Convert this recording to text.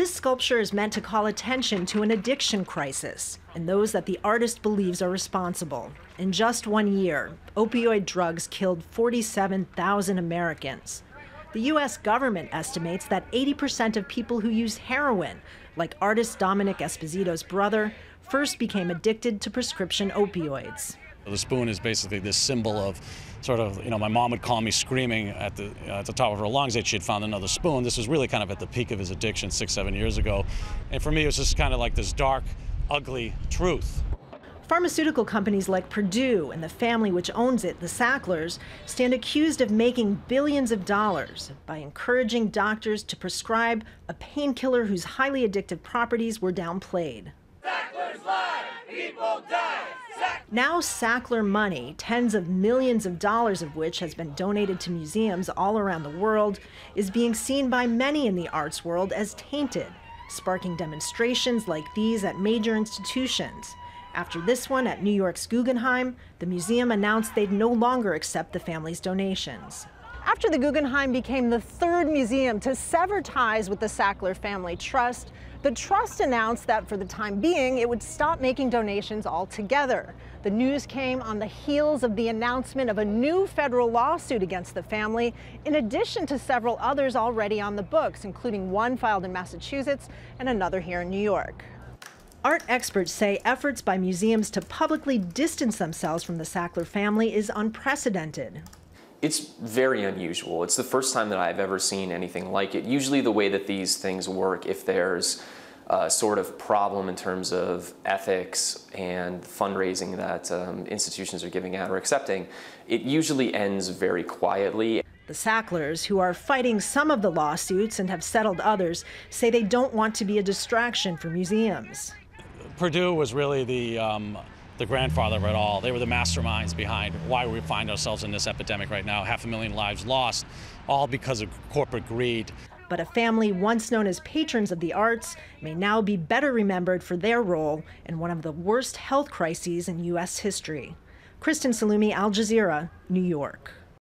This sculpture is meant to call attention to an addiction crisis and those that the artist believes are responsible. In just 1 year, opioid drugs killed 47,000 Americans. The U.S. government estimates that 80% of people who use heroin, like artist Dominic Esposito's brother, first became addicted to prescription opioids. The spoon is basically this symbol of sort of, my mom would call me screaming at the top of her lungs that she had found another spoon. This was really kind of at the peak of his addiction 6-7 years ago. And for me, it was just kind of like this dark, ugly truth. Pharmaceutical companies like Purdue and the family which owns it, the Sacklers, stand accused of making billions of dollars by encouraging doctors to prescribe a painkiller whose highly addictive properties were downplayed. Sacklers lie, people die. Now Sackler money, tens of millions of dollars of which has been donated to museums all around the world, is being seen by many in the arts world as tainted, sparking demonstrations like these at major institutions. After this one at New York's Guggenheim, the museum announced they'd no longer accept the family's donations. After the Guggenheim became the third museum to sever ties with the Sackler Family Trust, the trust announced that for the time being, it would stop making donations altogether. The news came on the heels of the announcement of a new federal lawsuit against the family, in addition to several others already on the books, including one filed in Massachusetts and another here in New York. Art experts say efforts by museums to publicly distance themselves from the Sackler family is unprecedented. It's very unusual. It's the first time that I've ever seen anything like it. Usually the way that these things work, if there's a sort of problem in terms of ethics and fundraising that institutions are giving out or accepting, it usually ends very quietly. The Sacklers, who are fighting some of the lawsuits and have settled others, say they don't want to be a distraction for museums. Purdue was really the grandfather of it all. They were the masterminds behind why we find ourselves in this epidemic right now. 500,000 lives lost, all because of corporate greed. But a family once known as patrons of the arts may now be better remembered for their role in one of the worst health crises in U.S. history. Kristen, Saloomey, Al Jazeera, New York.